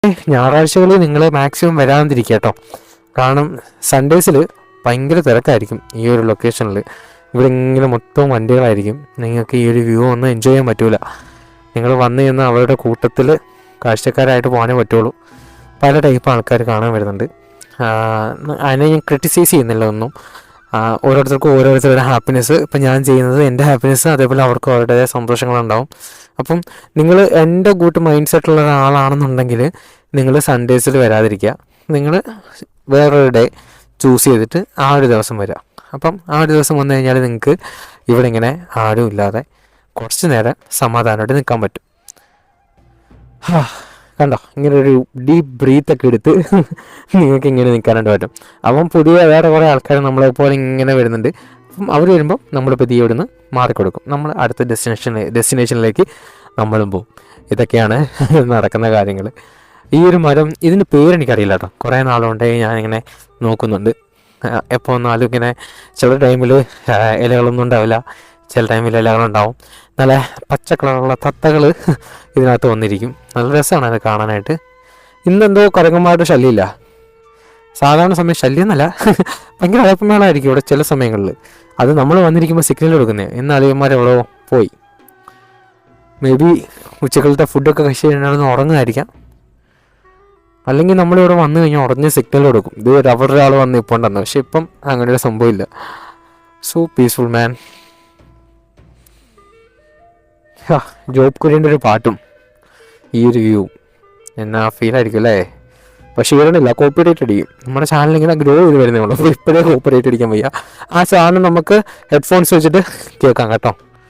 ഞായറാഴ്ചകളിൽ നിങ്ങൾ മാക്സിമം വരാതിരിക്കുക കേട്ടോ. കാരണം സൺഡേസിൽ ഭയങ്കര തിരക്കായിരിക്കും ഈ ഒരു ലൊക്കേഷനിൽ. ഇവിടെ ഇങ്ങനെ മൊത്തം വണ്ടികളായിരിക്കും. നിങ്ങൾക്ക് ഈ ഒരു വ്യൂ ഒന്നും എൻജോയ് ചെയ്യാൻ പറ്റില്ല. നിങ്ങൾ വന്നു നിന്ന് അവരുടെ കൂട്ടത്തിൽ കാഴ്ചക്കാരായിട്ട് പോകാനേ പറ്റുള്ളൂ. പല ടൈപ്പ് ആൾക്കാർ കാണാൻ വരുന്നുണ്ട്. അതിനെ ഞാൻ ക്രിട്ടിസൈസ് ചെയ്യുന്നില്ല ഒന്നും. ഓരോരുത്തർക്കും ഓരോരുത്തരുടെ ഹാപ്പിനെസ്. ഇപ്പം ഞാൻ ചെയ്യുന്നത് എൻ്റെ ഹാപ്പിനെസ്, അതേപോലെ അവർക്ക് അവരുടേതായ സന്തോഷങ്ങളുണ്ടാവും. അപ്പം നിങ്ങൾ എൻ്റെ കൂട്ട് മൈൻഡ് സെറ്റുള്ള ഒരാളാണെന്നുണ്ടെങ്കിൽ നിങ്ങൾ സൺഡേസിൽ വരാതിരിക്കുക. നിങ്ങൾ വേറൊരു ഡേ ചൂസ് ചെയ്തിട്ട് ആ ഒരു ദിവസം വരിക. അപ്പം ആ ഒരു ദിവസം വന്നു കഴിഞ്ഞാൽ നിങ്ങൾക്ക് ഇവിടെ ഇങ്ങനെ ആരും ഇല്ലാതെ കുറച്ച് നേരം സമാധാനമായിട്ട് നിൽക്കാൻ പറ്റും. കണ്ടോ, ഇങ്ങനെ ഒരു ഡീപ്പ് ബ്രീത്തൊക്കെ എടുത്ത് നിങ്ങൾക്ക് ഇങ്ങനെ നിൽക്കാനായിട്ട് പറ്റും. അപ്പം പുതിയ വേറെ കുറേ ആൾക്കാർ നമ്മളെപ്പോലെ ഇങ്ങനെ വരുന്നുണ്ട്. അപ്പം അവർ വരുമ്പോൾ നമ്മൾ പതിയെ ഇവിടുന്ന് മാറിക്കൊടുക്കും. നമ്മൾ അടുത്ത ഡെസ്റ്റിനേഷനിലേക്ക് നമ്മളും പോകും. ഇതൊക്കെയാണ് നടക്കുന്ന കാര്യങ്ങൾ. ഈ ഒരു മരം, ഇതിൻ്റെ പേരെനിക്കറിയില്ല കേട്ടോ. കുറേ നാളുകൊണ്ടേ ഞാനിങ്ങനെ നോക്കുന്നുണ്ട്. എപ്പോൾ വന്നാലും ഇങ്ങനെ ചില ടൈമിൽ ഇലകളൊന്നും ഉണ്ടാവില്ല, ചില ടൈമിൽ ഇലകളുണ്ടാവും. നല്ല പച്ച കളറുള്ള തത്തകൾ ഇതിനകത്ത് വന്നിരിക്കും. നല്ല രസമാണ് അത് കാണാനായിട്ട്. ഇന്നെന്തോ കുരങ്ങന്മാരുടെ ശല്യമില്ല. സാധാരണ സമയം ശല്യം എന്നല്ല, ഭയങ്കര അഴപ്പമേളായിരിക്കും ഇവിടെ ചില സമയങ്ങളിൽ. അത് നമ്മൾ വന്നിരിക്കുമ്പോൾ സിഗ്നൽ കൊടുക്കുന്നത്. ഇന്ന് അലിയന്മാരെവളോ പോയി. മേ ബി ഉച്ചക്കലത്തെ ഫുഡൊക്കെ കഴിച്ച് കഴിഞ്ഞാൽ ഉറങ്ങുമായിരിക്കാം. അല്ലെങ്കിൽ നമ്മളിവിടെ വന്നു കഴിഞ്ഞാൽ ഉടനെ സിഗ്നൽ കൊടുക്കും. ഇത് അവരുടെ ആൾ വന്ന് ഇപ്പോൾ ഉണ്ടെന്ന്. പക്ഷെ ഇപ്പം അങ്ങനെ ഒരു സംഭവമില്ല. സോ പീസ്ഫുൾ മാൻ. ജോബ് കുര്യൻ്റെ ഒരു പാട്ടും ഈ ഒരു വ്യൂ എന്നാ ഫീലായിരിക്കും അല്ലേ? പക്ഷേ ഇവരണില്ല, കോപ്പിറൈറ്റ് അടിക്കും. നമ്മുടെ ചാനൽ ഇങ്ങനെ ഗ്രോ ചെയ്ത് വരുന്നേ ഉള്ളൂ. അപ്പോൾ ഇപ്പോഴേ കോപ്പിറൈറ്റ് അടിക്കാൻ വയ്യ. ആ ചാനൽ നമുക്ക് ഹെഡ്ഫോൺസ് വെച്ചിട്ട് കേൾക്കാം കേട്ടോ.